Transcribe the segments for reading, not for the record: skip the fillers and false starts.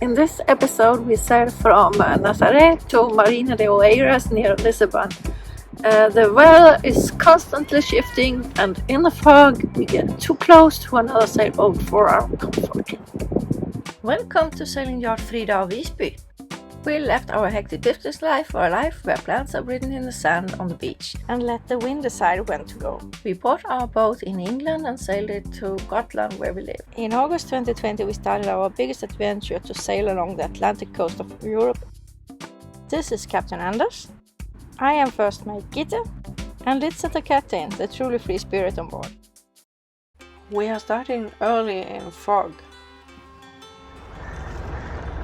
In this episode we sailed from Nazaré to Marina de Oeiras near Lisbon. The weather is constantly shifting, and in the fog we get too close to another sailboat for our comfort. Welcome to Sailing Yard Frida of Visby. We left our hectic business life for a life where plants are written in the sand on the beach and let the wind decide when to go. We bought our boat in England and sailed it to Gotland where we live. In August 2020 we started our biggest adventure to sail along the Atlantic coast of Europe. This is Captain Anders. I am first mate Gitte, and Litsa the captain, the truly free spirit on board. We are starting early in fog.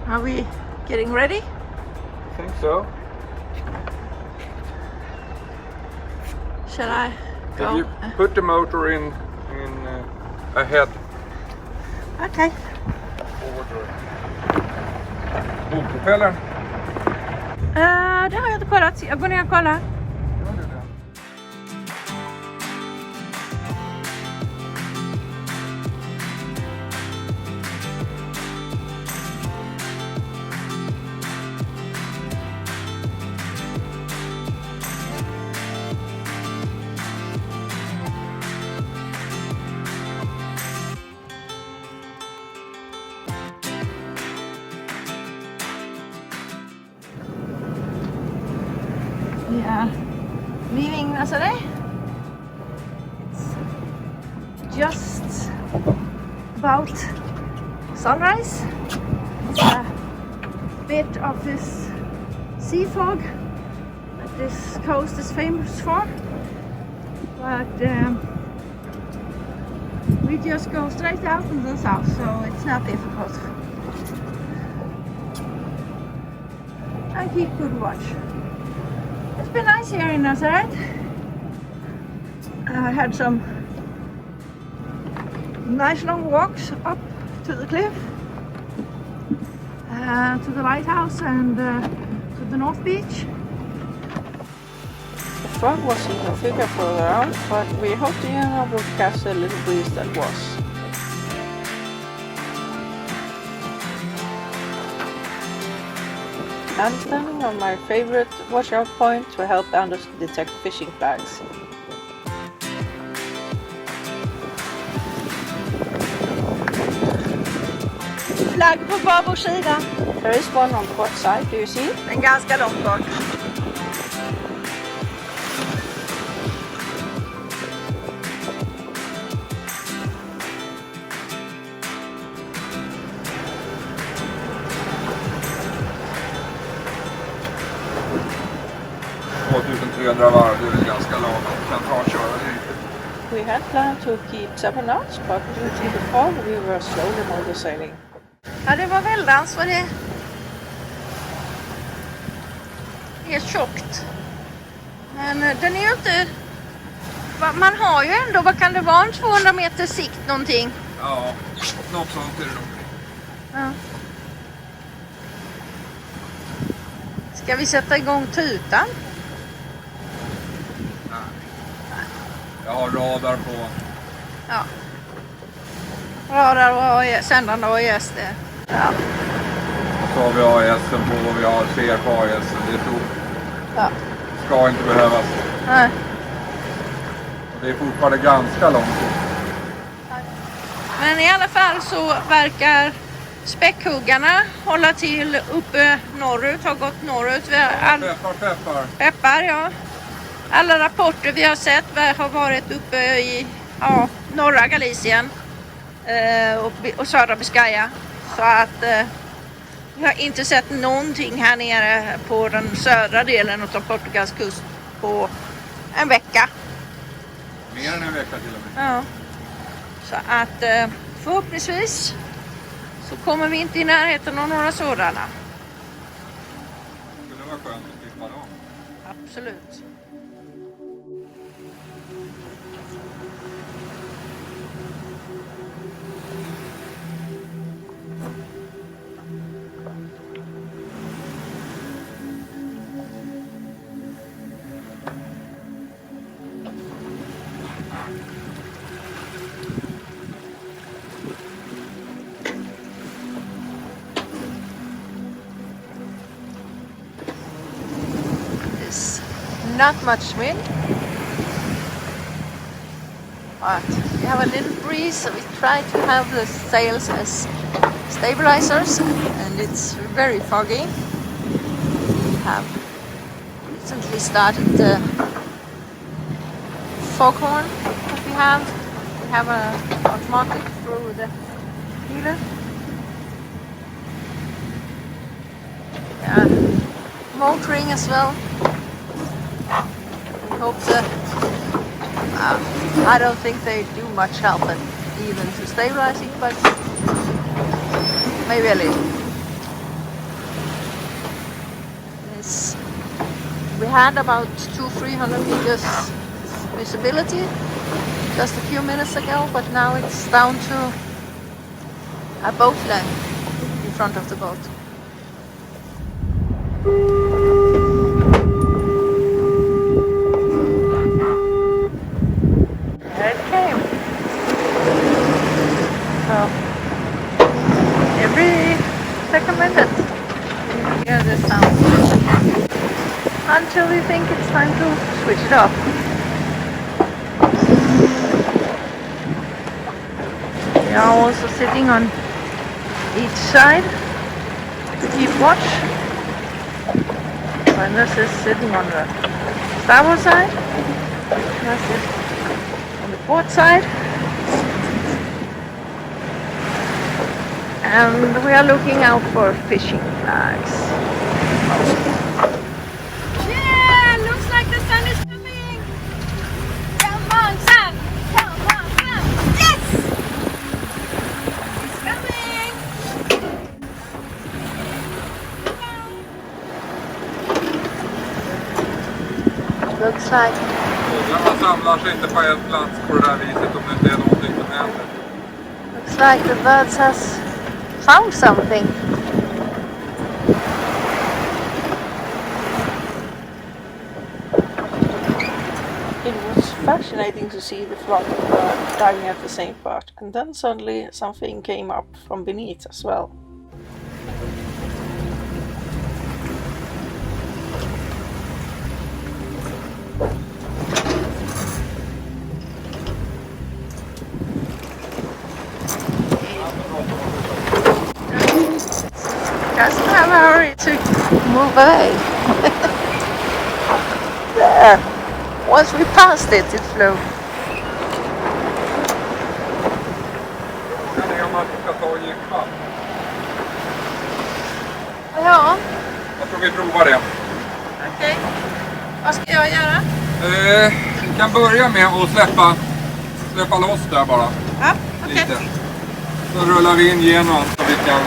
Are we getting ready? I think so. Shall I go? Can you put the motor in ahead? Okay. Bogpropellern? Det har jag inte kollat. Jag går ner och kollar. We are leaving Nazaré. It's just about sunrise. It's a bit of this sea fog that this coast is famous for. But we just go straight out in the south, so it's not difficult. And keep good watch. It's been nice here in Nazaré. I had some nice long walks up to the cliff, to the lighthouse and to the North Beach. The fog wasn't a figure further out, but we hoped the owner would catch the little breeze that was. I'm standing on my favorite washout point to help Anders detect fishing flags. Flagg på babord sida. There is one on port side, do you see? Den ganska långt bort. Varv, det är väl ganska lagom. Kan ta köra lite. We had planned to keep 7 knots, but due to the fog we were slowly motor sailing. Ja, det var väldans vad det är tjockt. Men den är ju inte... Man har ju ändå, vad kan det vara, en 200 meter sikt någonting? Ja, något sånt är det nog. Ja. Ska vi sätta igång tutan? Jag har radar på. Ja. Radar och AES, sändande AES det. Ja. Så har vi AESen på och vi har CR på AESen. Det är stort. Ja. Ska inte behövas. Nej. Och det är fortfarande ganska långt. Men i alla fall så verkar späckhuggarna hålla till uppe norrut, har gått norrut. Peppar, ja. Alla rapporter vi har sett har varit uppe i norra Galicien och södra Biscaya. Så att vi har inte sett någonting här nere på den södra delen av Portugals kust på en vecka. Mer än en vecka till och med. Ja. Så att förhoppningsvis så kommer vi inte i närheten av några sådana. Det skulle vara skönt att slippa dem. Absolut. not much wind, but we have a little breeze, so we try to have the sails as stabilizers, and it's very foggy. We have recently started the foghorn that we have. We have a automatic through the healer. Yeah, motoring as well. We hope that I don't think they do much help at even to stabilizing, but maybe a little. Yes. We had about 200-300 meters visibility just a few minutes ago, but now it's down to a boat length in front of the boat. There it came. So every second minute you hear this sound until we think it's time to switch it off. We are also sitting on each side to keep watch. Magnus is sitting on the starboard side. Magnus is on the port side. And we are looking out for fishing flags. Yeah, looks like the sun is coming. Come on, sun. Come on, sun. Yes! It's coming. Looks like Fåglarna samlar sig inte på en plats på det här viset om det inte är någonting som händer. looks like the birds has found something. It was fascinating to see the flock of birds diving at the same spot, and then suddenly something came up from beneath as well. Doesn't have a hurry to move away. There. Once we passed it, it flew. Frågan är om man ska ta och gippa. Ja, Jag tror vi provar det. okej. Vad ska jag göra? Vi kan börja med att släppa loss där bara. Ja, okej. Lite. Så rullar vi in genom så vi kan...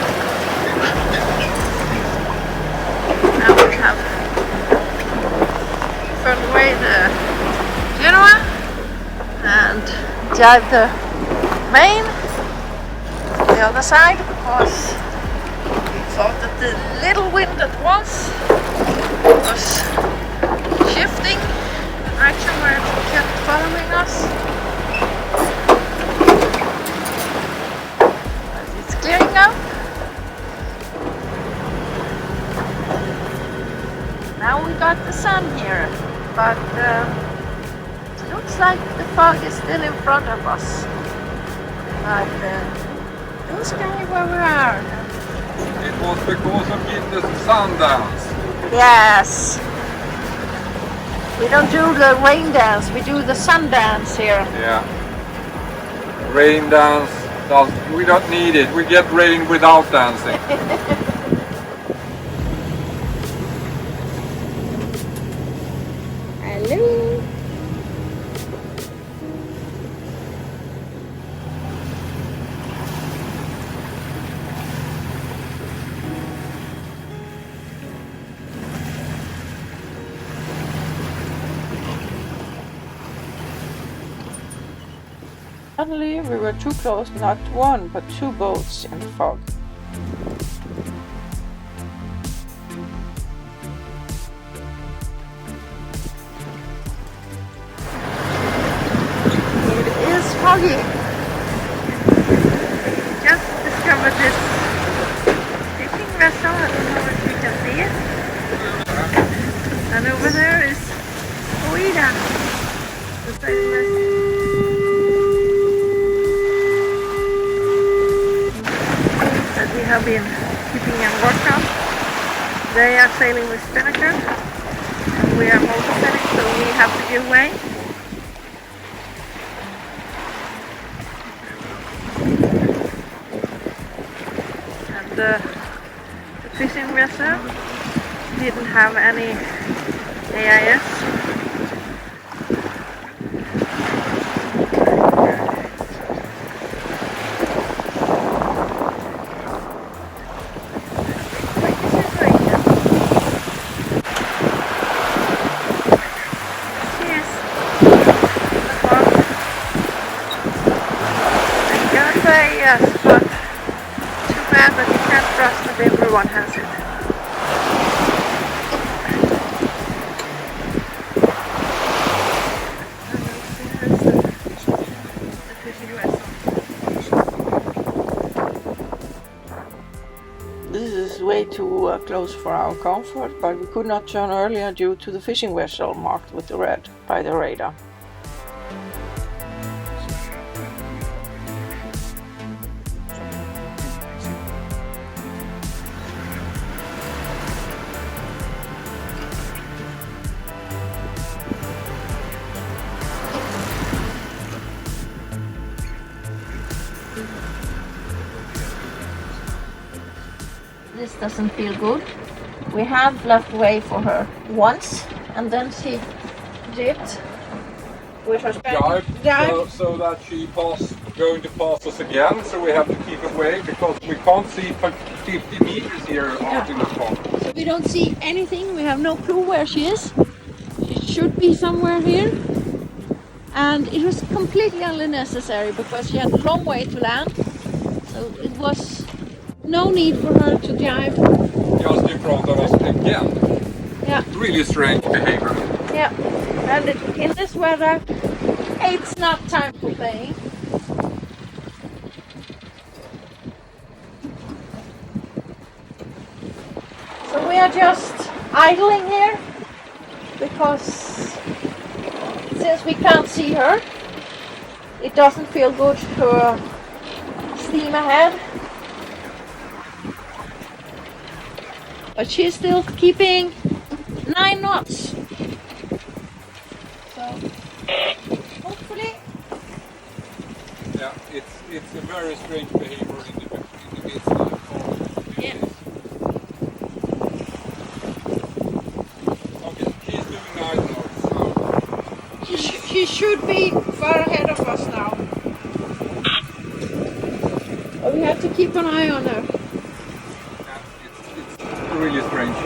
Now we have turned away the Genoa and jibe the main on the other side because we thought that the little wind that was shifting the direction where it kept following us. But it's clearing up. Now we got the sun here, but it looks like the fog is still in front of us. But blue sky where we are. It was because of Gitte's sun dance. Yes. We don't do the rain dance, we do the sun dance here. Yeah. Rain dance, we don't need it. We get rain without dancing. Hello. Suddenly we were too close, not one but two boats in the fog. It is foggy. Just discovered this fishing vessel. I don't know if you can see it. And over there is Sweden. The sailing vessel. That we have been keeping in workshop. They are sailing with spinnaker. And we are motor sailing, so we have to give way. And the fishing vessel didn't have any AIS. Yes, but too bad that you can't trust that everyone has it. This is way too close for our comfort, but we could not turn earlier due to the fishing vessel marked with the red by the radar. This doesn't feel good. We have left way for her once, and then she dipped with her Dive, so that she going to pass us again, so we have to keep away because we can't see 50 meters here out in the pond. So we don't see anything. We have no clue where she is. She should be somewhere here. And it was completely unnecessary because she had a long way to land. So it was no need for her to dive. Just in front of us again. Yeah. Really strange behavior. Yeah. And in this weather, it's not time for playing. So we are just idling here because since we can't see her, it doesn't feel good to steam ahead. But she's still keeping 9 knots. So hopefully. Yeah, it's a very strange behavior in the midst of the pond. Yeah. Okay, she's doing 9 knots now. She should be far ahead of us now. But we have to keep an eye on her. It's really strange.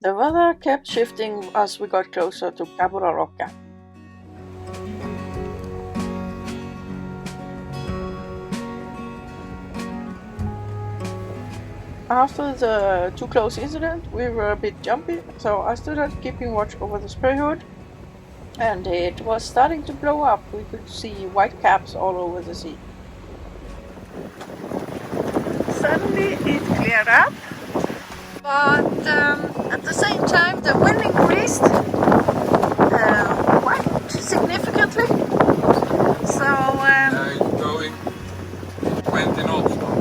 The weather kept shifting as we got closer to Cabo La Roca. After the too close incident, we were a bit jumpy, so I started keeping watch over the spray hood, and it was starting to blow up. We could see white caps all over the sea. Suddenly it cleared up, but at the same time the wind increased quite significantly. So It's going 20 knots now.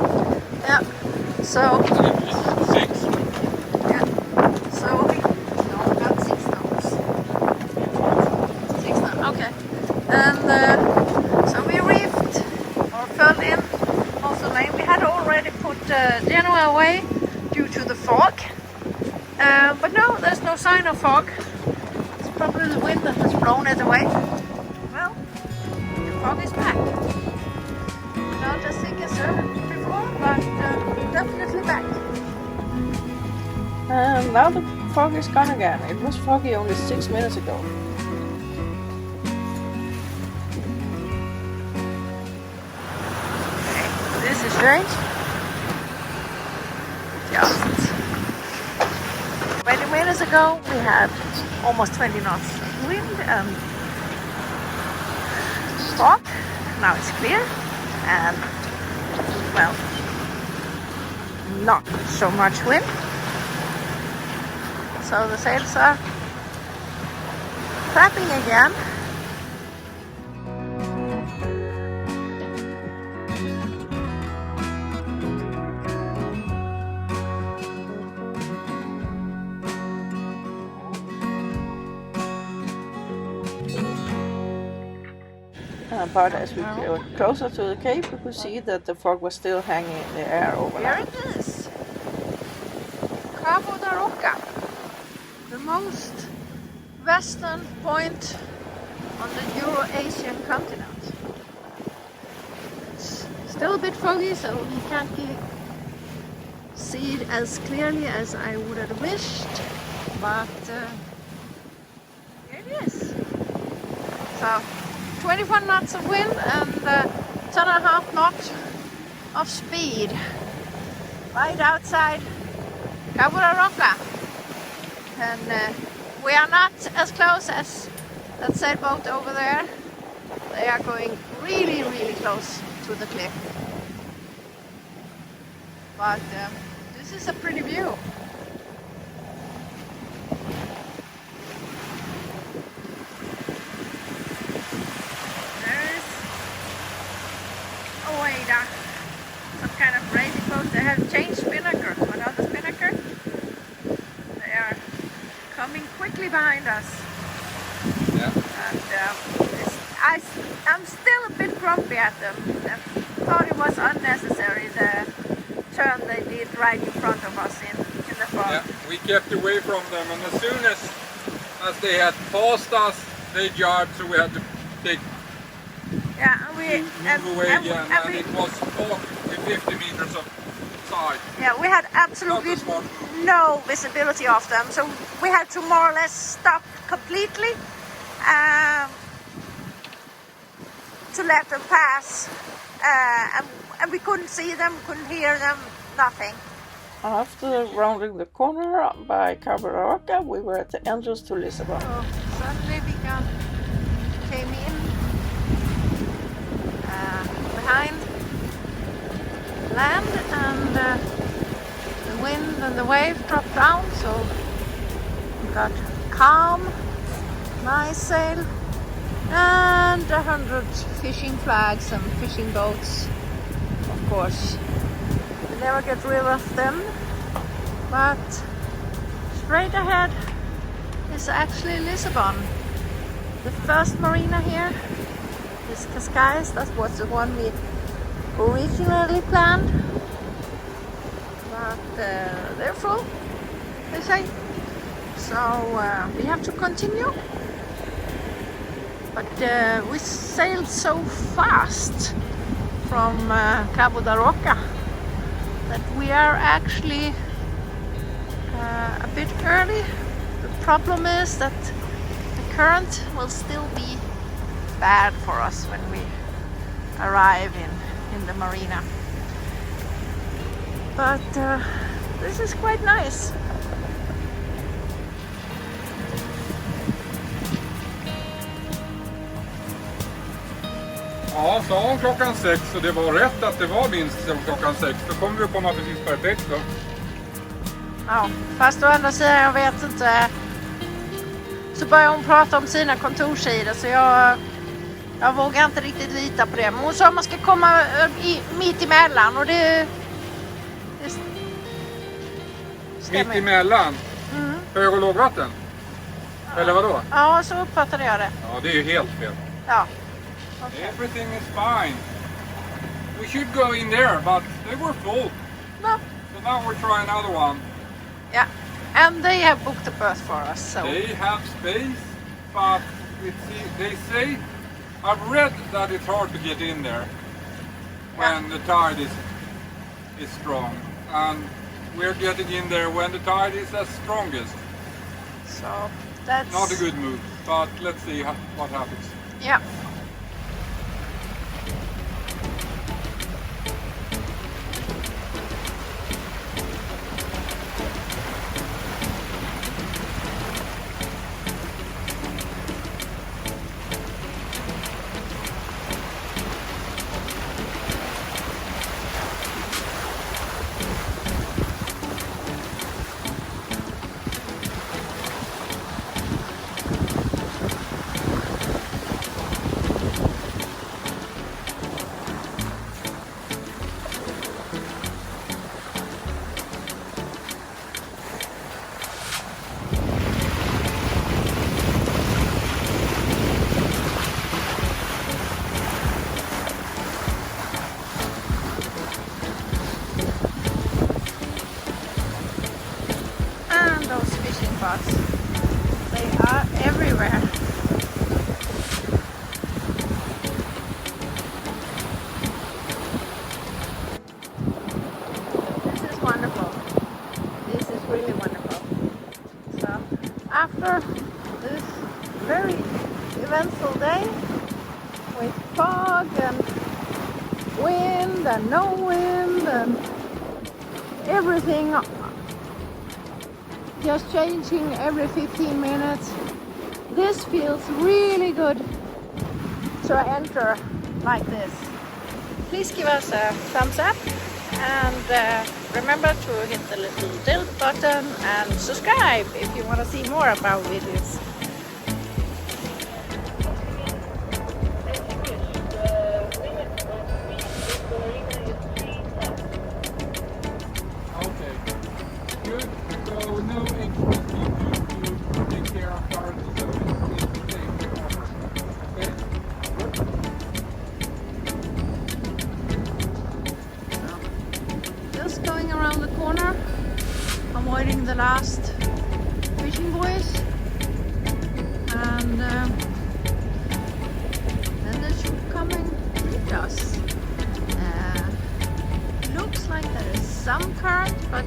yeah, so It's 6. yeah, so no, not 6 knots. 6 knots, okay. And so we reefed or fell in Mossel Lane. We had already put Genoa away due to the fog, but no, there's no sign of fog. It's probably the wind that has blown it away. Well, the fog is back. Not as thick as before, but definitely back. And now the fog is gone again. It was foggy only 6 minutes ago. This is strange. Just 20 minutes ago we had almost 20 knots wind and fog. Now it's clear and, well, not so much wind. So the sails are flapping again. But as we got closer to the cape, we could see that the fog was still hanging in the air Here overnight. it is, Cabo da Roca, the most western point on the Eurasian continent. It's still a bit foggy, so we can't see it as clearly as I would have wished, but here it is. So 21 knots of wind and 10.5 knots of speed right outside Cabo da Roca, and we are not as close as that sailboat over there. They are going really close to the cliff, but this is a pretty view. Some kind of racing boat. They have changed spinnaker, another spinnaker. They are coming quickly behind us. Yeah. And I'm still a bit grumpy at them. I thought it was unnecessary, the turn they did right in front of us in the fog. Yeah, we kept away from them, and as soon as they had passed us, they jarred, so we had to take Yeah, and we move away again, and it was caught with 50 meters of side. Yeah, we had absolutely Not a smart move. no visibility of them, so we had to more or less stop completely to let them pass, and we couldn't see them, couldn't hear them, nothing. After rounding the corner by Cabo da Roca, we were at the entrance to Lisbon. So suddenly we came in behind land, and the wind and the wave dropped down, so we got calm, nice sail, and 100 fishing flags and fishing boats. Of course, we never get rid of them, but straight ahead is actually Lisbon. The first marina here is Cascais. That was the one we originally planned, but they're full, they say. So we have to continue. But we sailed so fast from Cabo da Roca that we are actually a bit early. The problem is that the current will still be bad for us when we arrive in the marina. But this is quite nice. Ja, sa hon klockan 6, och det var rätt att det var minst klockan 6. Då kommer vi att komma precis perfekt då. Ja, fast å andra sidan, jag vet inte. Så börjar hon prata om sina kontorssidor, så jag vågar inte riktigt lita på det. Men hon sa att man ska komma mitt emellan, och det stämmer. Mitt emellan? Hög- och lågvatten? Eller vadå? Ja, så uppfattade jag det. Ja, det är ju helt fel. Ja. Okay. Everything is fine. We should go in there, but they were full. No. So now we're trying another one. Yeah. And they have booked a berth for us, so. They have space, but they say, I've read that it's hard to get in there when the tide is strong. And we're getting in there when the tide is as strongest. So that's Not a good move, but let's see what happens. Yeah. very eventful day with fog and wind and no wind and everything just changing every 15 minutes. This feels really good to enter like this. Please give us a thumbs up and remember to hit the little bell button and subscribe if you want to see more about videos. Okay. Good. So no extra to take care of cars. So it's safe. Okay. Just going around the corner, avoiding the last fishing buoys, and then the ship coming with us. Looks like there is some current, but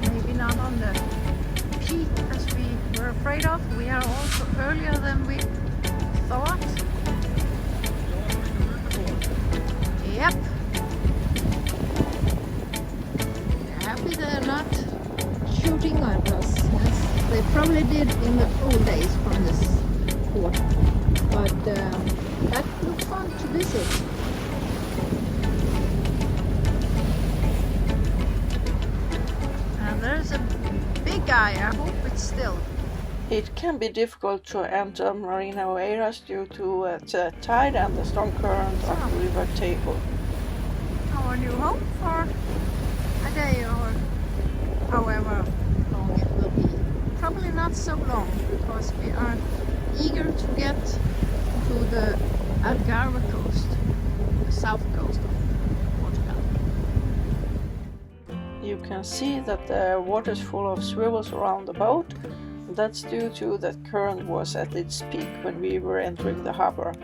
maybe not on the peak as we were afraid of. We are also earlier than we thought. Yep. Happy they're not shooting at us as they probably did in the old days from this port. But that looks fun to visit. And there's a big guy, I hope it's still. It can be difficult to enter Marina Oeiras due to the tide and the strong current of the river Table. Our new home for a day or however long it will be. Probably not so long because we are eager to get to the Algarve coast, the south coast of Portugal. You can see that the water is full of swivels around the boat. That's due to that current was at its peak when we were entering the harbor.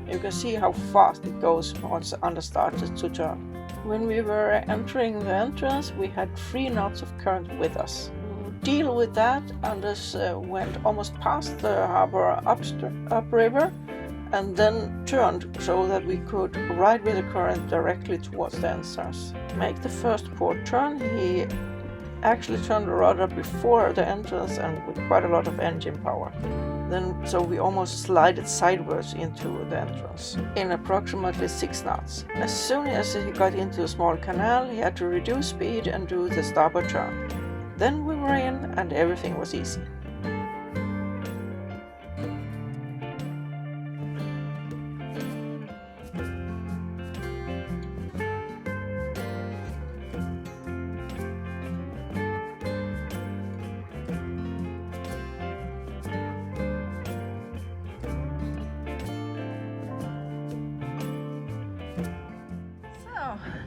You can see how fast it goes once the under started to turn. When we were entering the entrance, we had 3 knots of current with us. To deal with that, Anders went almost past the harbor upriver and then turned so that we could ride with the current directly towards the entrance. To make the first port turn, he actually turned the rudder before the entrance and with quite a lot of engine power. So we almost slided sideways into the entrance in approximately 6 knots. As soon as he got into a small canal, he had to reduce speed and do the starboard turn. Then we were in and everything was easy.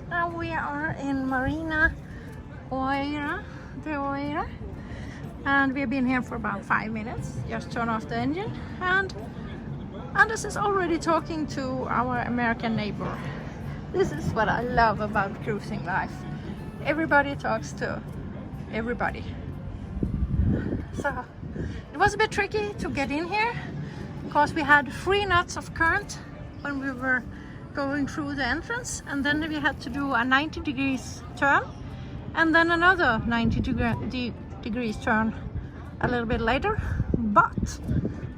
Now we are in Marina Oeiras, and we've been here for about 5 minutes. Just turn off the engine, and Anders is already talking to our American neighbor. This is what I love about cruising life. Everybody talks to everybody. So it was a bit tricky to get in here because we had 3 knots of current when we were going through the entrance, and then we had to do a 90 degrees turn and then another 90 degrees turn a little bit later. But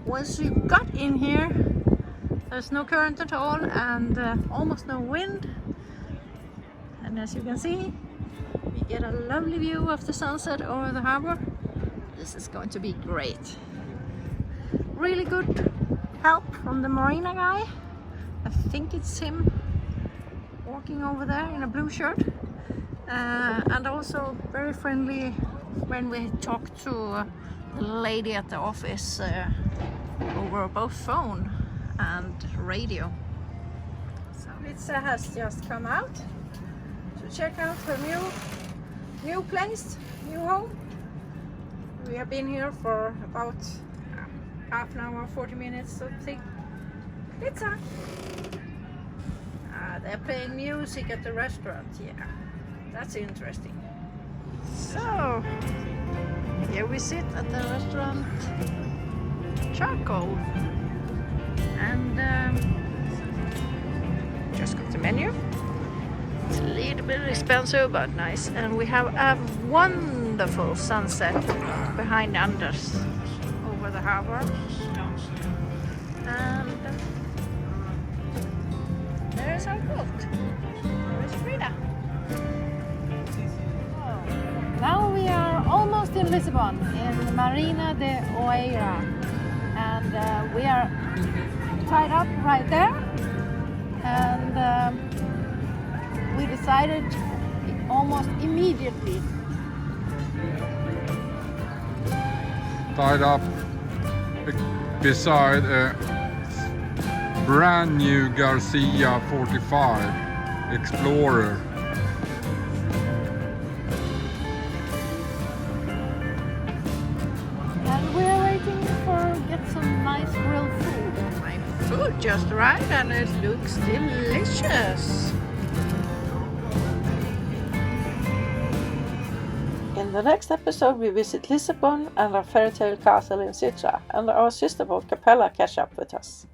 once we got in here, there's no current at all and almost no wind, and as you can see, we get a lovely view of the sunset over the harbor. This is going to be great. Really good help from the marina guy. I think it's him walking over there in a blue shirt, and also very friendly when we talked to the lady at the office over both phone and radio. So Lisa has just come out to check out her new place, new home. We have been here for about half an hour, 40 minutes, something. Pizza. They're playing music at the restaurant. Yeah, that's interesting. So here we sit at the restaurant, charcoal. And just got the menu. It's a little bit expensive but nice. And we have a wonderful sunset behind Anders over the harbor. And there is our boat. There is Frida. Now we are almost in Lisbon, in Marina de Oeiras, and we are tied up right there, and we decided almost immediately. Tied up beside a brand new Garcia 45 Explorer. Nice grilled food. My food just right and it looks delicious. In the next episode we visit Lisbon and our fairy tale castle in Sintra, and our sister boat Capella catch up with us.